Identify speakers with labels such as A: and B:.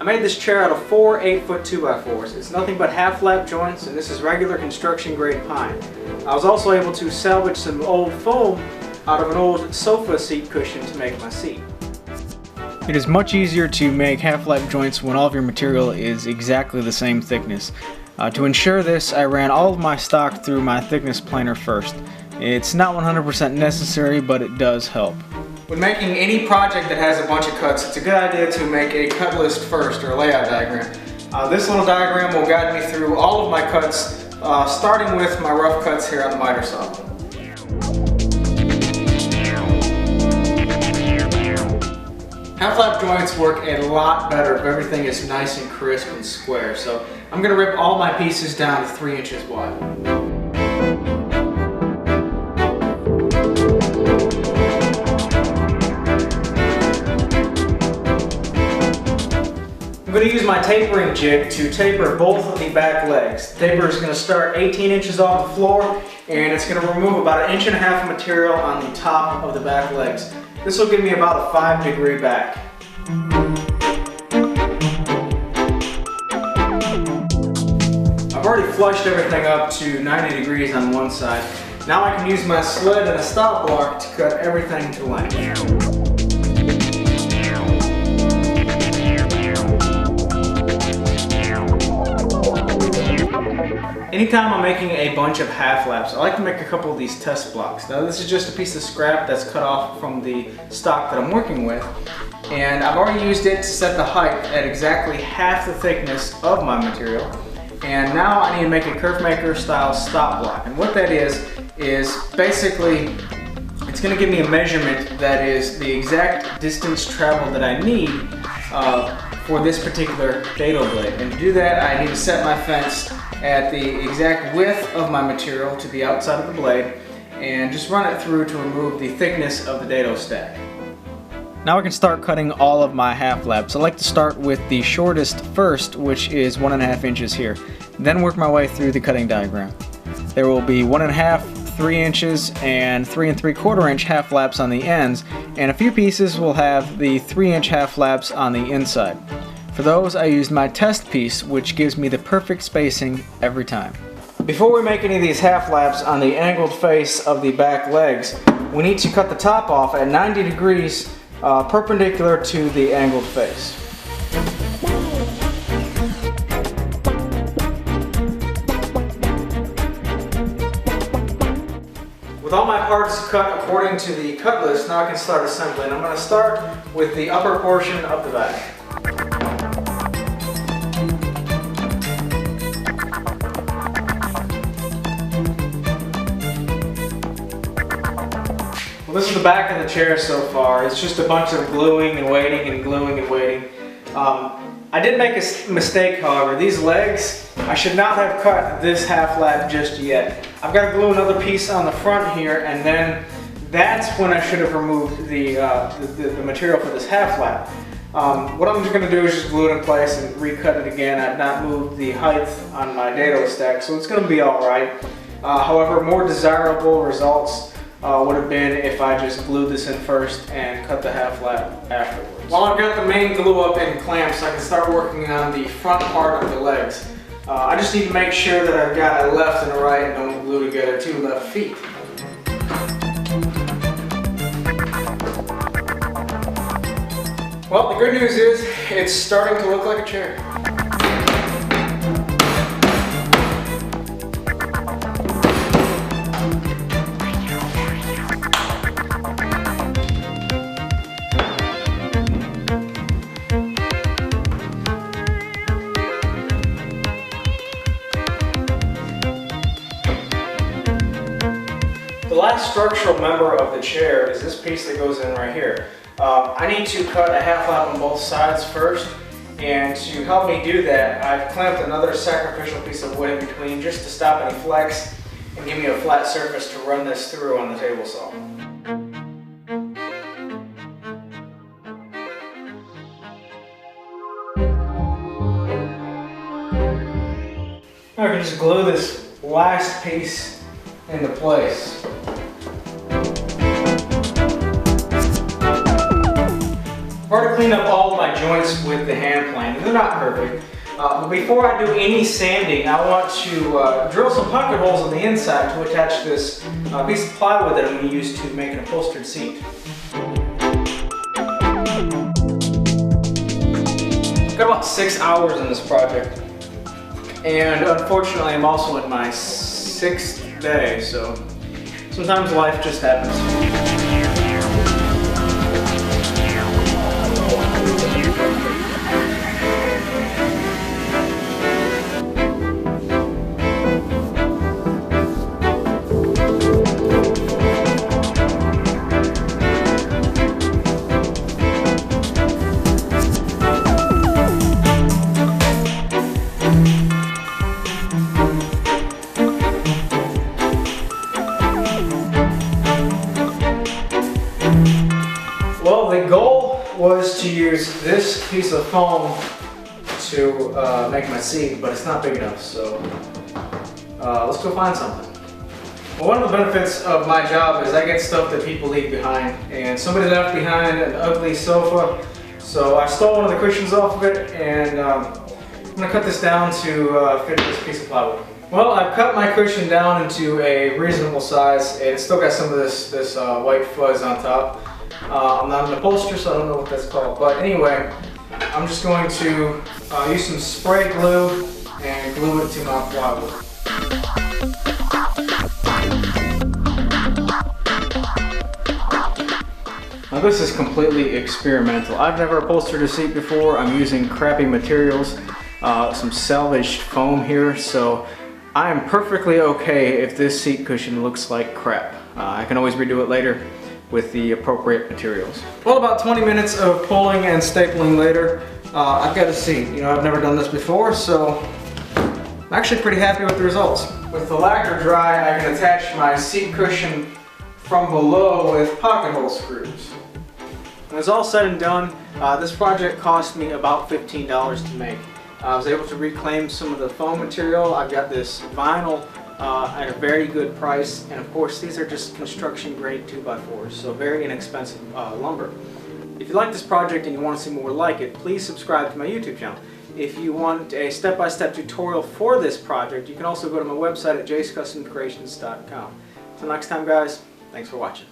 A: made this chair out of 4 8-foot 2x4s. It's nothing but half lap joints, and this is regular construction grade pine. I was also able to salvage some old foam out of an old sofa seat cushion to make my seat. It is much easier to make half lap joints when all of your material is exactly the same thickness. To ensure this, I ran all of my stock through my thickness planer first. It's not 100% necessary, but it does help. When making any project that has a bunch of cuts, it's a good idea to make a cut list first, or a layout diagram. This little diagram will guide me through all of my cuts, starting with my rough cuts here on the miter saw. Half-lap joints work a lot better if everything is nice and crisp and square, so I'm going to rip all my pieces down to 3 inches wide. I'm going to use my tapering jig to taper both of the back legs. The taper is going to start 18 inches off the floor, and it's going to remove about 1.5 inches of material on the top of the back legs. This will give me about a 5-degree back. I've already flushed everything up to 90 degrees on one side. Now I can use my sled and a stop block to cut everything to length. Anytime I'm making a bunch of half laps, I like to make a couple of these test blocks. Now this is just a piece of scrap that's cut off from the stock that I'm working with, and I've already used it to set the height at exactly half the thickness of my material. And now I need to make a curve maker style stop block, and what that is basically it's going to give me a measurement that is the exact distance traveled that I need for this particular dado blade. And to do that, I need to set my fence at the exact width of my material to the outside of the blade and just run it through to remove the thickness of the dado stack. Now I can start cutting all of my half laps. I like to start with the shortest first, which is 1.5 inches here, then work my way through the cutting diagram. There will be 1.5, 3 inches, and 3 3/4 inch half laps on the ends, and a few pieces will have the 3-inch half laps on the inside. For those, I used my test piece, which gives me the perfect spacing every time. Before we make any of these half laps on the angled face of the back legs, we need to cut the top off at 90 degrees perpendicular to the angled face. With all my parts cut according to the cut list, now I can start assembling. I'm going to start with the upper portion of the back. Well, this is the back of the chair so far. It's just a bunch of gluing and waiting and gluing and waiting. I did make a mistake, however. These legs, I should not have cut this half lap just yet. I've got to glue another piece on the front here, and then that's when I should have removed the material for this half lap. What I'm just going to do is just glue it in place and recut it again. I've not moved the height on my dado stack, so it's going to be alright. However, more desirable results would have been if I just glued this in first and cut the half lap afterwards. While I've got the main glue up in clamps, I can start working on the front part of the legs. I just need to make sure that I've got a left and a right and don't glue together 2 left feet. Well, the good news is it's starting to look like a chair. The last structural member of the chair is this piece that goes in right here. I need to cut a half lap on both sides first, and to help me do that, I've clamped another sacrificial piece of wood in between just to stop any flex and give me a flat surface to run this through on the table saw. Now I can just glue this last piece into place. I've already cleaned up all of my joints with the hand plane, and they're not perfect. But before I do any sanding, I want to drill some pocket holes on the inside to attach this piece of plywood that I'm going to use to make an upholstered seat. I've got about 6 hours in this project, and unfortunately I'm also in my 6th day, so sometimes life just happens. Well, the goal was to use this piece of foam to make my seat, but it's not big enough, so let's go find something. Well, one of the benefits of my job is I get stuff that people leave behind, and somebody left behind an ugly sofa, so I stole one of the cushions off of it, and I'm going to cut this down to fit this piece of plywood. Well, I've cut my cushion down into a reasonable size, and it's still got some of this white fuzz on top. I'm not an upholsterer, so I don't know what that's called. But anyway, I'm just going to use some spray glue and glue it to my plywood. Now this is completely experimental. I've never upholstered a seat before. I'm using crappy materials, some salvaged foam here, so I am perfectly okay if this seat cushion looks like crap. I can always redo it later with the appropriate materials. Well, about 20 minutes of pulling and stapling later, I've got a seat. You know, I've never done this before, so I'm actually pretty happy with the results. With the lacquer dry, I can attach my seat cushion from below with pocket hole screws. When it's all said and done, this project cost me about $15 to make. I was able to reclaim some of the foam material. I've got this vinyl at a very good price, and of course these are just construction grade 2x4s, so very inexpensive lumber. If you like this project and you want to see more like it, please subscribe to my YouTube channel. If you want a step-by-step tutorial for this project, you can also go to my website at jayscustomcreations.com. Until next time guys, thanks for watching.